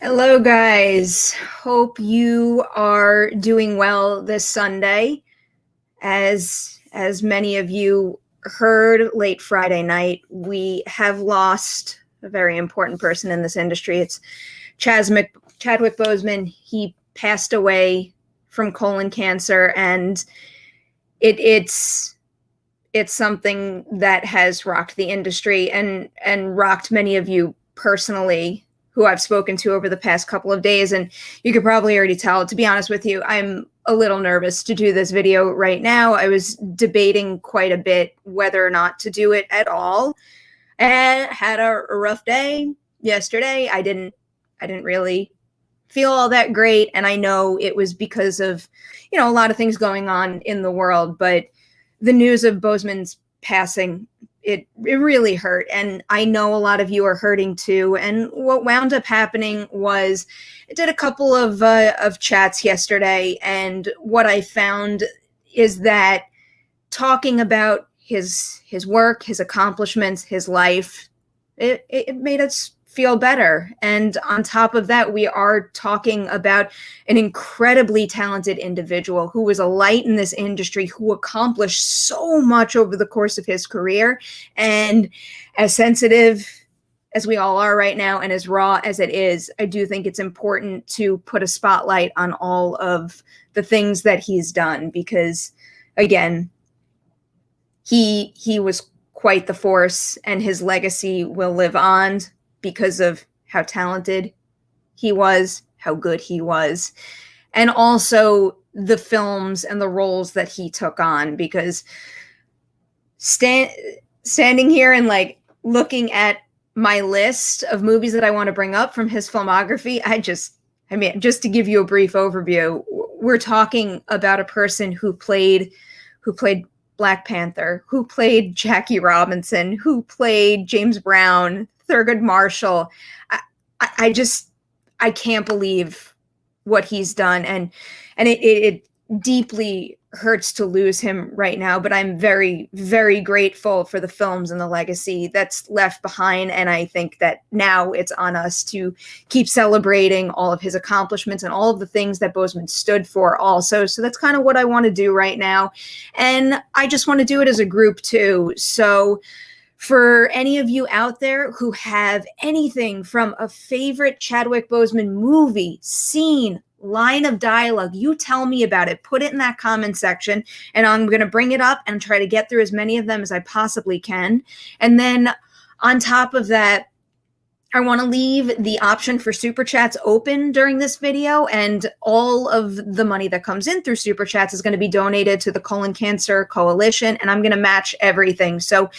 Hello, guys. Hope you are doing well this Sunday. As many of you heard late Friday night, we have lost a very important person in this industry. It's Chadwick Boseman. He passed away from colon cancer, and it's something that has rocked the industry and rocked many of you personally who I've spoken to over the past couple of days. And you could probably already tell, to be honest with you, I'm a little nervous to do this video right now. I was debating quite a bit whether or not to do it at all. And had a rough day yesterday. I didn't really feel all that great. And I know it was because of, a lot of things going on in the world, but the news of Boseman's passing, it really hurt. And I know a lot of you are hurting too. And what wound up happening was I did a couple of chats yesterday. And what I found is that talking about his work, his accomplishments, his life, it made us feel better. And on top of that, we are talking about an incredibly talented individual who was a light in this industry, who accomplished so much over the course of his career. And as sensitive as we all are right now, and as raw as it is, I do think it's important to put a spotlight on all of the things that he's done, because again, he was quite the force, and his legacy will live on because of how talented he was, how good he was, and also the films and the roles that he took on. Because standing here and looking at my list of movies that I want to bring up from his filmography, just to give you a brief overview, we're talking about a person who played Black Panther, who played Jackie Robinson, who played James Brown, Thurgood Marshall. I can't believe what he's done, and it deeply hurts to lose him right now. But I'm very, very grateful for the films and the legacy that's left behind, and I think that now it's on us to keep celebrating all of his accomplishments and all of the things that Boseman stood for also. So that's kind of what I want to do right now, and I just want to do it as a group too. So for any of you out there who have anything from a favorite Chadwick Boseman movie, scene, line of dialogue, you tell me about it. Put it in that comment section, and I'm going to bring it up and try to get through as many of them as I possibly can. And then on top of that, I want to leave the option for super chats open during this video, and all of the money that comes in through super chats is going to be donated to the Colon Cancer Coalition, and I'm going to match everything. So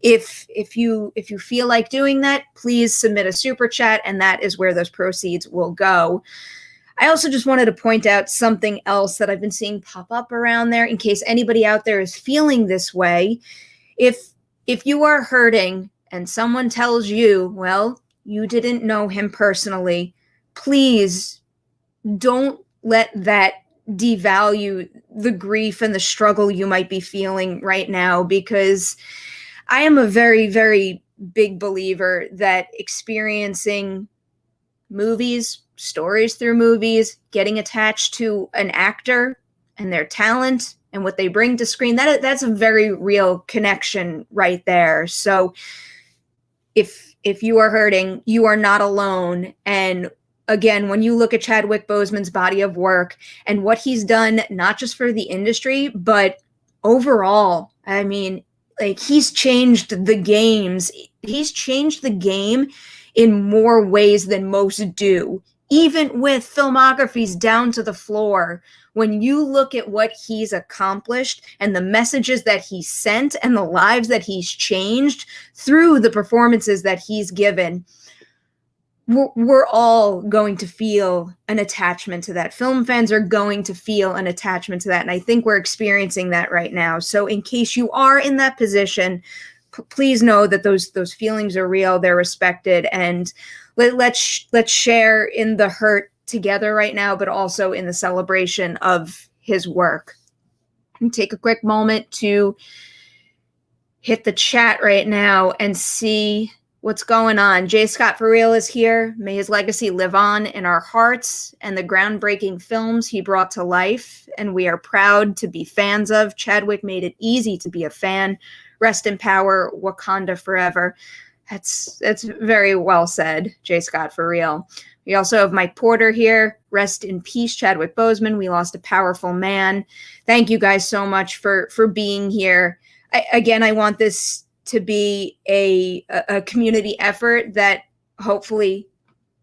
if you feel like doing that, please submit a super chat, and that is where those proceeds will go. I also just wanted to point out something else that I've been seeing pop up around there, in case anybody out there is feeling this way. If you are hurting and someone tells you, well, you didn't know him personally, please don't let that devalue the grief and the struggle you might be feeling right now, because I am a very, very big believer that experiencing movies, stories through movies, getting attached to an actor and their talent and what they bring to screen, that's a very real connection right there. So if you are hurting, you are not alone. And again, when you look at Chadwick Boseman's body of work and what he's done, not just for the industry, but overall, I mean, he's changed the games. He's changed the game in more ways than most do, even with filmographies down to the floor. When you look at what he's accomplished and the messages that he sent and the lives that he's changed through the performances that he's given, we're all going to feel an attachment to that. Film fans are going to feel an attachment to that. And I think we're experiencing that right now. So in case you are in that position, please know that those feelings are real, they're respected, and let's share in the hurt together right now, but also in the celebration of his work. And take a quick moment to hit the chat right now and see What's going on? J. Scott for Real is here. May his legacy live on in our hearts and the groundbreaking films he brought to life, and we are proud to be fans of. Chadwick made it easy to be a fan. Rest in power, Wakanda forever. That's very well said, J. Scott for Real. We also have Mike Porter here. Rest in peace, Chadwick Boseman. We lost a powerful man. Thank you guys so much for being here. I want this to be a community effort that hopefully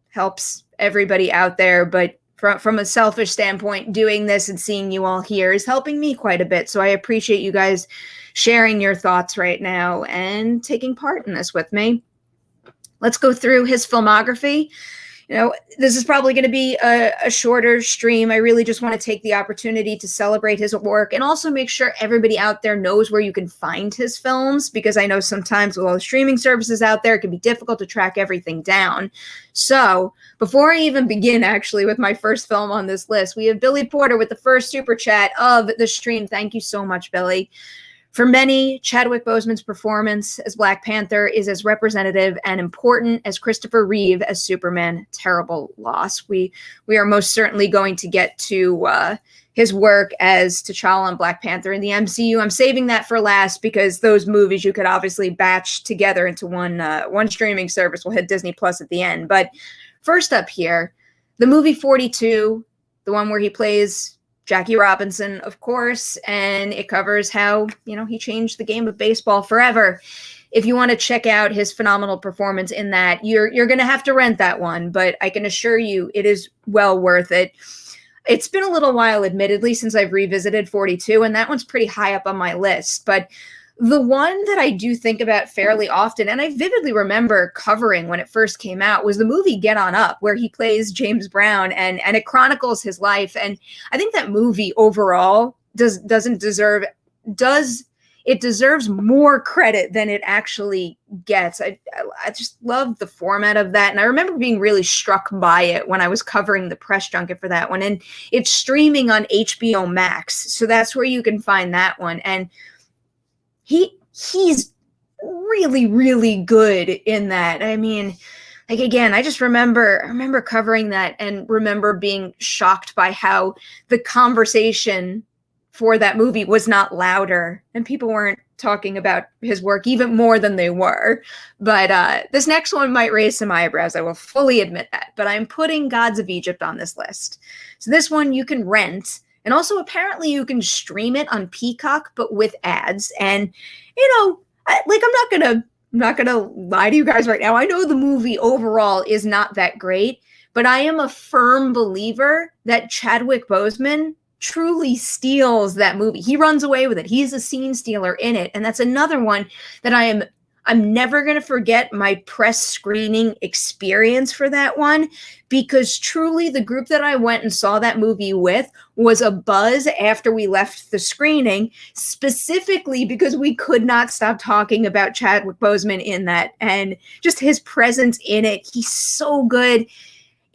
helps everybody out there. But from a selfish standpoint, doing this and seeing you all here is helping me quite a bit. So I appreciate you guys sharing your thoughts right now and taking part in this with me. Let's go through his filmography. You know, this is probably going to be a shorter stream. I really just want to take the opportunity to celebrate his work and also make sure everybody out there knows where you can find his films, because I know sometimes with all the streaming services out there, it can be difficult to track everything down. So before I even begin actually with my first film on this list, we have Billy Porter with the first super chat of the stream. Thank you so much, Billy. For many, Chadwick Boseman's performance as Black Panther is as representative and important as Christopher Reeve as Superman. Terrible loss. We are most certainly going to get to his work as T'Challa and Black Panther in the MCU. I'm saving that for last because those movies you could obviously batch together into one streaming service. We'll hit Disney Plus at the end. But first up here, the movie 42, the one where he plays Jackie Robinson, of course, and it covers how, he changed the game of baseball forever. If you want to check out his phenomenal performance in that, you're going to have to rent that one, but I can assure you it is well worth it. It's been a little while, admittedly, since I've revisited 42, and that one's pretty high up on my list, but the one that I do think about fairly often, and I vividly remember covering when it first came out, was the movie Get On Up, where he plays James Brown, and it chronicles his life. And I think that movie overall deserves more credit than it actually gets. I just love the format of that. And I remember being really struck by it when I was covering the press junket for that one. And it's streaming on HBO Max. So that's where you can find that one. And he's really, really good in that. I mean, again, I just remember covering that and remember being shocked by how the conversation for that movie was not louder and people weren't talking about his work even more than they were. But this next one might raise some eyebrows. I will fully admit that. But I'm putting Gods of Egypt on this list. So this one you can rent. And also, apparently, you can stream it on Peacock, but with ads. And, I'm not gonna lie to you guys right now. I know the movie overall is not that great, but I am a firm believer that Chadwick Boseman truly steals that movie. He runs away with it. He's a scene stealer in it. And that's another one that I'm never going to forget my press screening experience for that one, because truly the group that I went and saw that movie with was a buzz after we left the screening, specifically because we could not stop talking about Chadwick Boseman in that and just his presence in it. He's so good.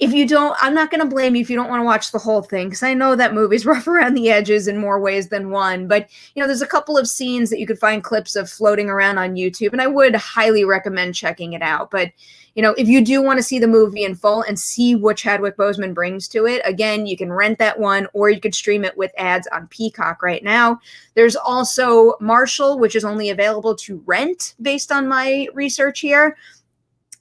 I'm not going to blame you if you don't want to watch the whole thing, because I know that movie's rough around the edges in more ways than one. But, there's a couple of scenes that you could find clips of floating around on YouTube, and I would highly recommend checking it out. But, if you do want to see the movie in full and see what Chadwick Boseman brings to it, again, you can rent that one, or you could stream it with ads on Peacock right now. There's also Marshall, which is only available to rent based on my research here.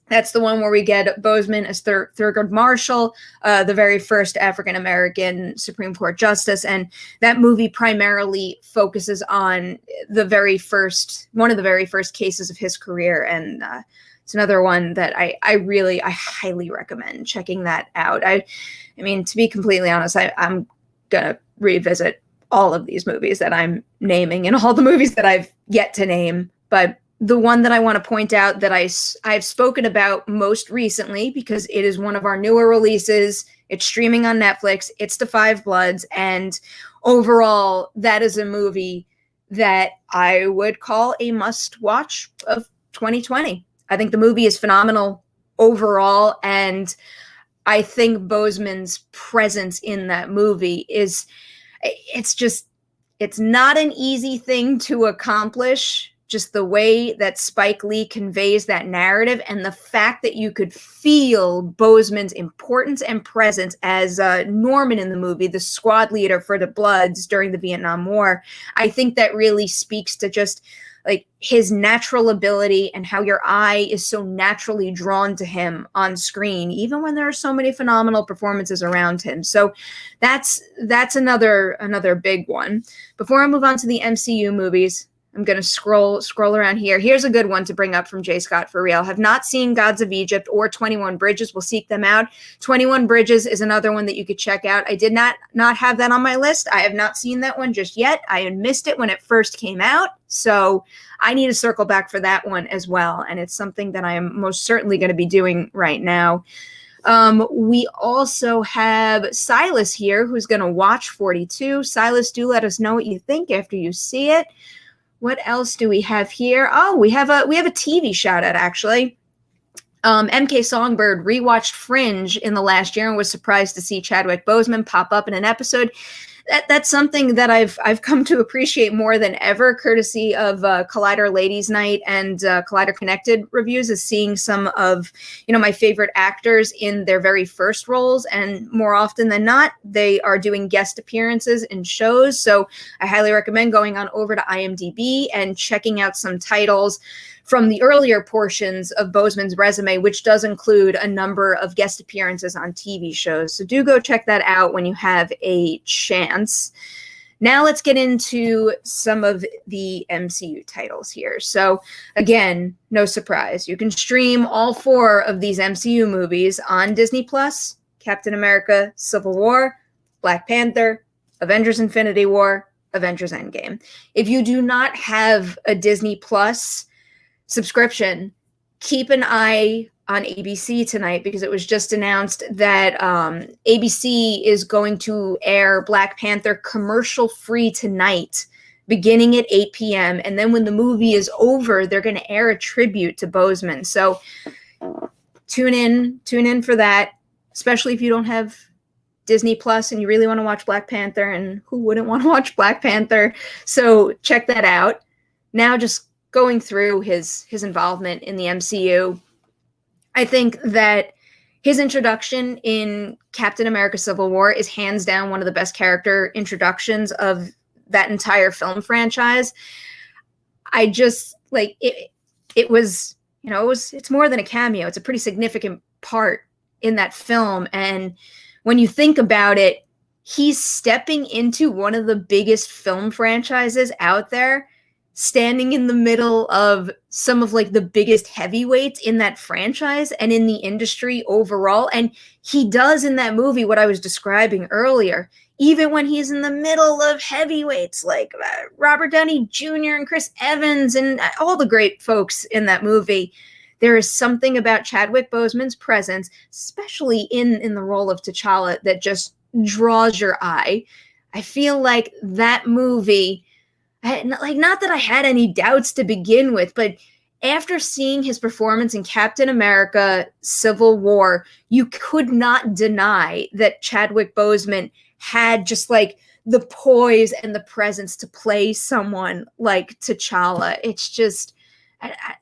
That's the one where we get Boseman as Thurgood Marshall, the very first African-American Supreme Court justice. And that movie primarily focuses on one of the very first cases of his career. And it's another one that I highly recommend checking that out. I mean, to be completely honest, I'm going to revisit all of these movies that I'm naming and all the movies that I've yet to name. But the one that I want to point out that I've spoken about most recently, because it is one of our newer releases, it's streaming on Netflix, it's The Five Bloods, and overall, that is a movie that I would call a must-watch of 2020. I think the movie is phenomenal overall, and I think Boseman's presence in that movie it's not an easy thing to accomplish. just the way that Spike Lee conveys that narrative, and the fact that you could feel Boseman's importance and presence as Norman in the movie, the squad leader for the Bloods during the Vietnam War. I think that really speaks to just like his natural ability and how your eye is so naturally drawn to him on screen, even when there are so many phenomenal performances around him. So that's another big one. Before I move on to the MCU movies, I'm going to scroll around here. Here's a good one to bring up from J. Scott for real. Have not seen Gods of Egypt or 21 Bridges. We'll seek them out. 21 Bridges is another one that you could check out. I did not have that on my list. I have not seen that one just yet. I had missed it when it first came out. So I need to circle back for that one as well. And it's something that I am most certainly going to be doing right now. We also have Silas here, who's going to watch 42. Silas, do let us know what you think after you see it. What else do we have here? Oh, we have a TV shout out, actually. MK Songbird rewatched Fringe in the last year and was surprised to see Chadwick Boseman pop up in an episode. That's something that I've come to appreciate more than ever, courtesy of Collider Ladies Night and Collider Connected reviews, is seeing some of my favorite actors in their very first roles, and more often than not, they are doing guest appearances in shows. So I highly recommend going on over to IMDb and checking out some titles from the earlier portions of Boseman's resume, which does include a number of guest appearances on TV shows. So do go check that out when you have a chance. Now let's get into some of the MCU titles here. So again, no surprise, you can stream all 4 of these MCU movies on Disney Plus: Captain America: Civil War, Black Panther, Avengers: Infinity War, Avengers: Endgame. If you do not have a Disney Plus subscription, keep an eye on ABC tonight, because it was just announced that ABC is going to air Black Panther commercial free tonight, beginning at 8 p.m. And then when the movie is over, they're going to air a tribute to Boseman. So tune in for that, especially if you don't have Disney Plus and you really want to watch Black Panther, and who wouldn't want to watch Black Panther? So check that out. Now, just going through his involvement in the MCU, I think that his introduction in Captain America: Civil War is hands down one of the best character introductions of that entire film franchise. I just like it. It was, it's more than a cameo. It's a pretty significant part in that film. And when you think about it, he's stepping into one of the biggest film franchises out there, standing in the middle of some of like the biggest heavyweights in that franchise and in the industry overall. And he does in that movie what I was describing earlier, even when he's in the middle of heavyweights like Robert Downey Jr. and Chris Evans and all the great folks in that movie. There is something about Chadwick Boseman's presence, especially in the role of T'Challa, that just draws your eye. I feel like that movie, not that I had any doubts to begin with, but after seeing his performance in Captain America: Civil War, you could not deny that Chadwick Boseman had just like the poise and the presence to play someone like T'Challa. It's just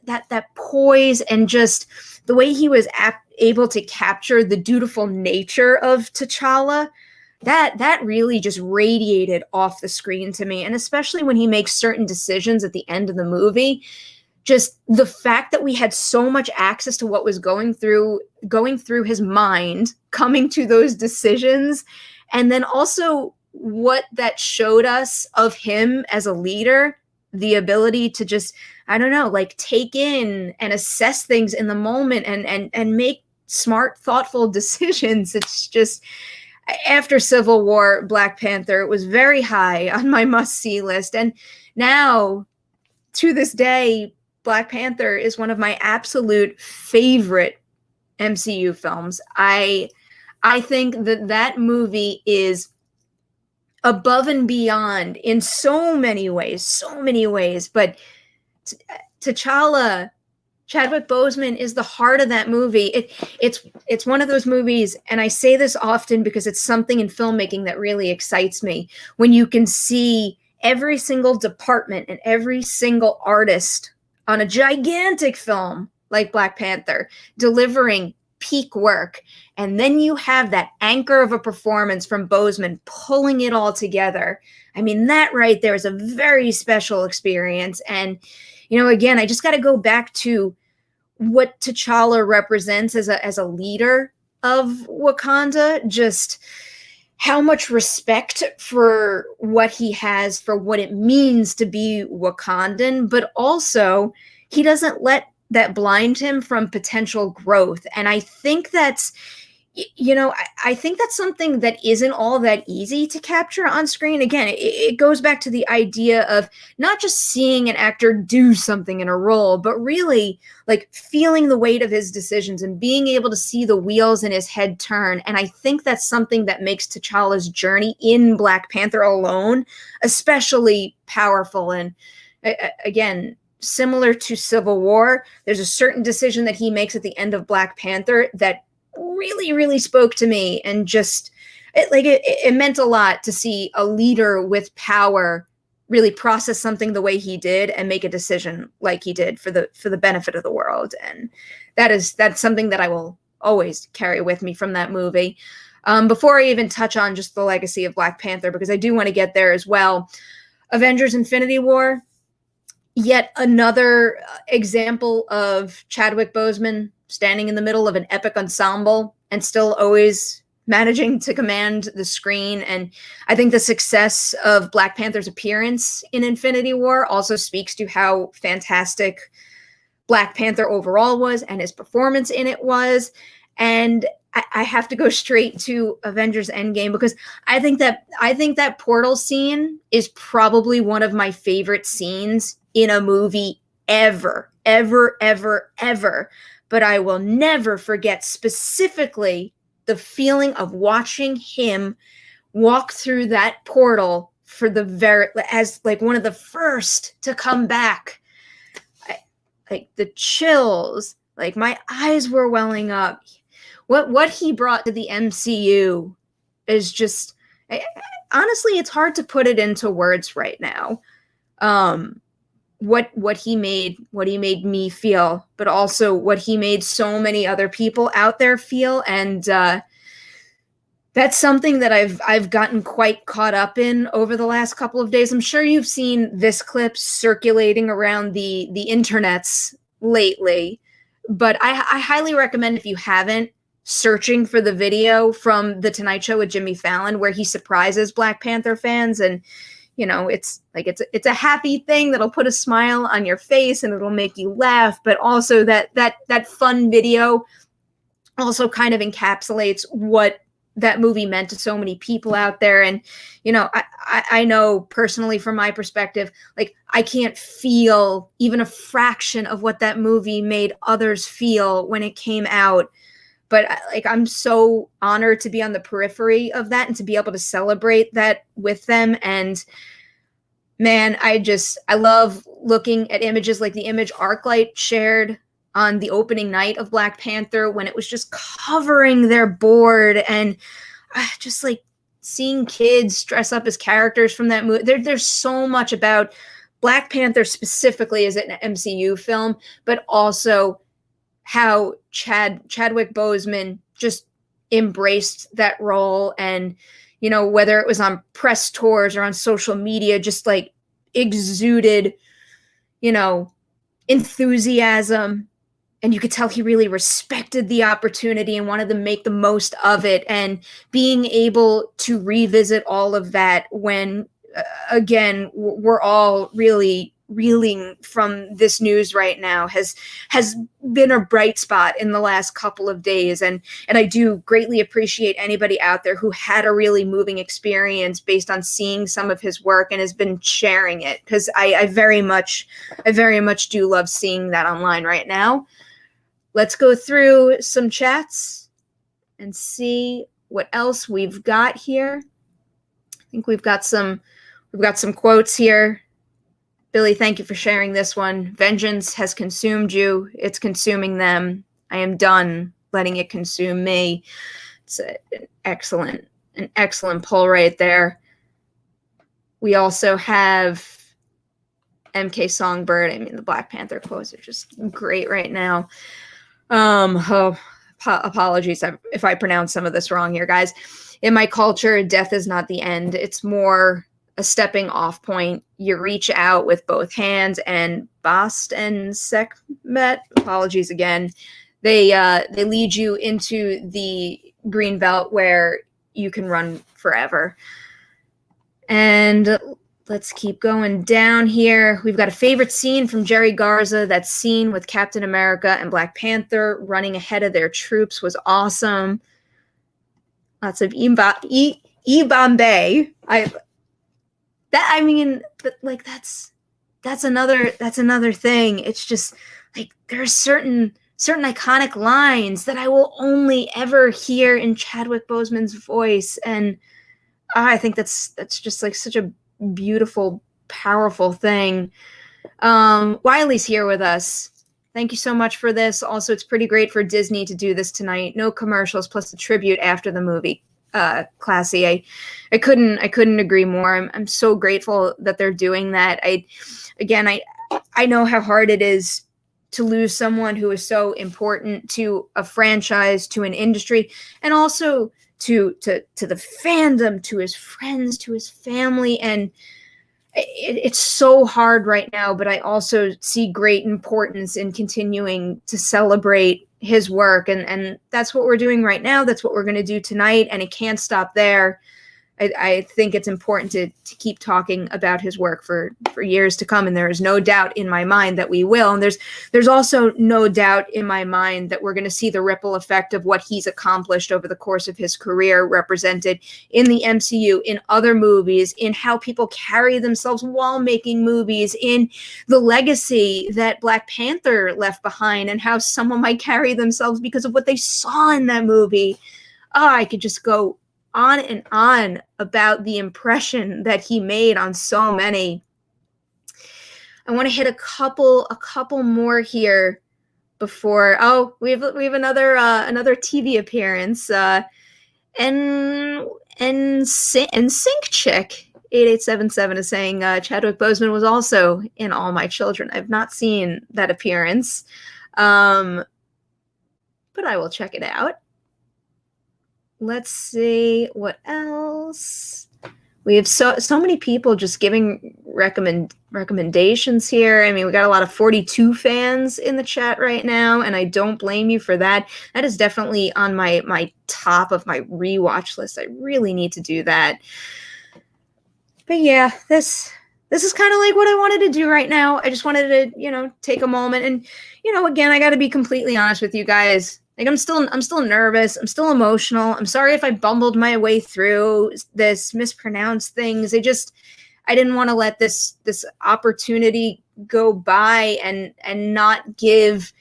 that poise and just the way he was able to capture the dutiful nature of T'Challa. That really just radiated off the screen to me. And especially when he makes certain decisions at the end of the movie, just the fact that we had so much access to what was going through his mind, coming to those decisions, and then also what that showed us of him as a leader, the ability to just, I don't know, like take in and assess things in the moment and make smart, thoughtful decisions. It's just, after Civil War, Black Panther was very high on my must-see list. And now, to this day, Black Panther is one of my absolute favorite MCU films. I think that movie is above and beyond in so many ways. But T'Challa, Chadwick Boseman is the heart of that movie. It's one of those movies, and I say this often because it's something in filmmaking that really excites me, when you can see every single department and every single artist on a gigantic film like Black Panther delivering peak work. And then you have that anchor of a performance from Boseman pulling it all together. I mean, that right there is a very special experience. And, again, I just got to go back to what T'Challa represents as a leader of Wakanda, just how much respect for what he has, for what it means to be Wakandan, but also he doesn't let that blind him from potential growth. And I think that's, I think that's something that isn't all that easy to capture on screen. Again, it goes back to the idea of not just seeing an actor do something in a role, but really like feeling the weight of his decisions and being able to see the wheels in his head turn. And I think that's something that makes T'Challa's journey in Black Panther alone especially powerful. And again, similar to Civil War, there's a certain decision that he makes at the end of Black Panther that really, really spoke to me, and just it meant a lot to see a leader with power really process something the way he did and make a decision like he did for the benefit of the world. And that's something that I will always carry with me from that movie. Before I even touch on just the legacy of Black Panther, because I do want to get there as well, Avengers Infinity War, yet another example of Chadwick Boseman standing in the middle of an epic ensemble and still always managing to command the screen. And I think the success of Black Panther's appearance in Infinity War also speaks to how fantastic Black Panther overall was and his performance in it was. And I have to go straight to Avengers Endgame, because I think that portal scene is probably one of my favorite scenes in a movie ever, ever, ever, ever. But I will never forget specifically the feeling of watching him walk through that portal as like one of the first to come back. Like the chills, like my eyes were welling up. What he brought to the MCU is just, honestly, it's hard to put it into words right now. What he made me feel, but also what he made so many other people out there feel. And that's something that I've gotten quite caught up in over the last couple of days. I'm sure you've seen this clip circulating around the internets lately, but I highly recommend, if you haven't, searching for the video from The Tonight Show with Jimmy Fallon, where he surprises Black Panther fans. And it's a happy thing that'll put a smile on your face and it'll make you laugh, but also that fun video also kind of encapsulates what that movie meant to so many people out there. And I know personally, from my perspective, like I can't feel even a fraction of what that movie made others feel when it came out. But like, I'm so honored to be on the periphery of that and to be able to celebrate that with them. And man, I love looking at images like the image Arclight shared on the opening night of Black Panther, when it was just covering their board, and just like seeing kids dress up as characters from that movie. There's so much about Black Panther specifically as an MCU film, but also how Chadwick Boseman just embraced that role. And, whether it was on press tours or on social media, just like exuded, enthusiasm. And you could tell he really respected the opportunity and wanted to make the most of it. And being able to revisit all of that when, again, we're all really reeling from this news right now has been a bright spot in the last couple of days. And I do greatly appreciate anybody out there who had a really moving experience based on seeing some of his work and has been sharing it, because I very much do love seeing that online right now. Let's go through some chats and see what else we've got here. I think we've got some quotes here. Billy, thank you for sharing this one. Vengeance has consumed you. It's consuming them. I am done letting it consume me. It's an excellent pull right there. We also have MK Songbird. I mean, the Black Panther quotes are just great right now. Apologies if I pronounce some of this wrong here, guys. In my culture, death is not the end. It's more a stepping off point. You reach out with both hands, and Bast and Sekhmet, apologies again, they lead you into the green belt where you can run forever. And let's keep going down here. We've got a favorite scene from Jerry Garza. That scene with Captain America and Black Panther running ahead of their troops was awesome. Lots of E-Bombay. That's another thing. It's just like there are certain iconic lines that I will only ever hear in Chadwick Boseman's voice, and I think that's just like such a beautiful, powerful thing. Wiley's here with us. Thank you so much for this. Also, it's pretty great for Disney to do this tonight. No commercials, plus the tribute after the movie. Classy. I couldn't agree more. I'm so grateful that they're doing that. I know how hard it is to lose someone who is so important to a franchise, to an industry, and also to the fandom, to his friends, to his family. And it's so hard right now, but I also see great importance in continuing to celebrate his work. And that's what we're doing right now. That's what we're going to do tonight. And it can't stop there. I think it's important to keep talking about his work for years to come. And there is no doubt in my mind that we will. And there's also no doubt in my mind that we're going to see the ripple effect of what he's accomplished over the course of his career, represented in the MCU, in other movies, in how people carry themselves while making movies, in the legacy that Black Panther left behind, and how someone might carry themselves because of what they saw in that movie. Oh, I could just go on and on about the impression that he made on so many. I want to hit a couple more here before. Oh, we have another TV appearance. And Sync Chick 8877 is saying Chadwick Boseman was also in All My Children. I've not seen that appearance, but I will check it out. Let's see what else. We have so many people just giving recommendations here. I mean, we got a lot of 42 fans in the chat right now, and I don't blame you for that. That is definitely on my top of my rewatch list. I really need to do that. But yeah, this is kind of like what I wanted to do right now. I just wanted to, take a moment, and again, I got to be completely honest with you guys. Like I'm still nervous. I'm still emotional. I'm sorry if I bumbled my way through this, mispronounced things. I didn't want to let this opportunity go by and not give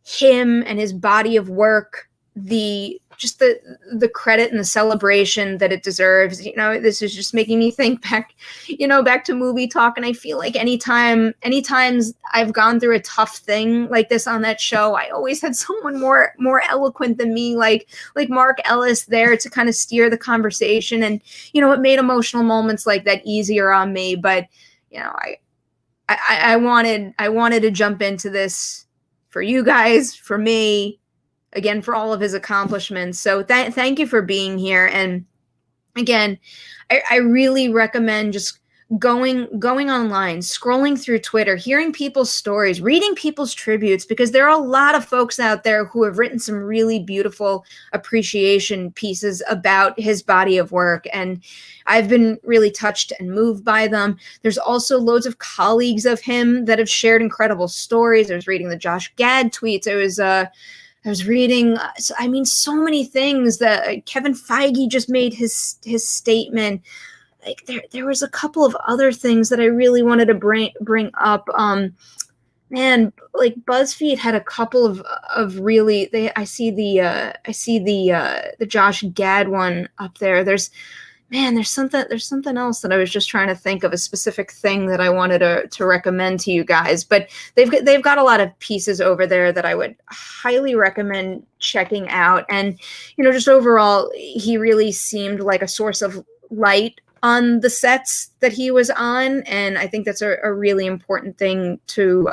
him and his body of work the credit and the celebration that it deserves. This is just making me think back to movie talk. And I feel like anytime I've gone through a tough thing like this on that show, I always had someone more eloquent than me, like Mark Ellis there to kind of steer the conversation. And, it made emotional moments like that easier on me. But, I wanted to jump into this for you guys, for me, again, for all of his accomplishments. So thank you for being here. And again, I really recommend just going online, scrolling through Twitter, hearing people's stories, reading people's tributes, because there are a lot of folks out there who have written some really beautiful appreciation pieces about his body of work. And I've been really touched and moved by them. There's also loads of colleagues of him that have shared incredible stories. I was reading the Josh Gad tweets. I was reading, so many things that Kevin Feige just made his statement. Like there was a couple of other things that I really wanted to bring up. Man, like BuzzFeed had a couple of really. I see the Josh Gad one up there. There's something else that I was just trying to think of, a specific thing that I wanted to recommend to you guys. But they've got a lot of pieces over there that I would highly recommend checking out. And just overall, he really seemed like a source of light on the sets that he was on, and I think that's a really important thing to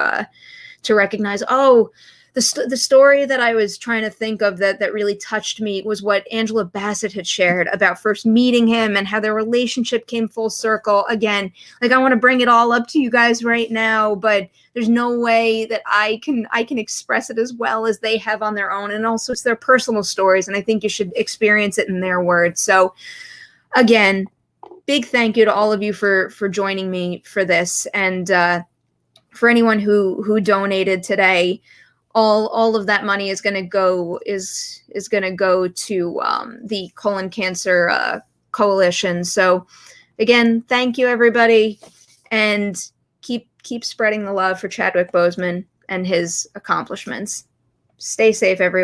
recognize. Oh, the story that I was trying to think of that really touched me was what Angela Bassett had shared about first meeting him and how their relationship came full circle. Again, like, I want to bring it all up to you guys right now, but there's no way that I can express it as well as they have on their own. And also, it's their personal stories, and I think you should experience it in their words. So again, big thank you to all of you for joining me for this, and for anyone who donated today. All of that money is going to go to the colon cancer coalition. So again, thank you, everybody, and keep spreading the love for Chadwick Boseman and his accomplishments. Stay safe, everyone.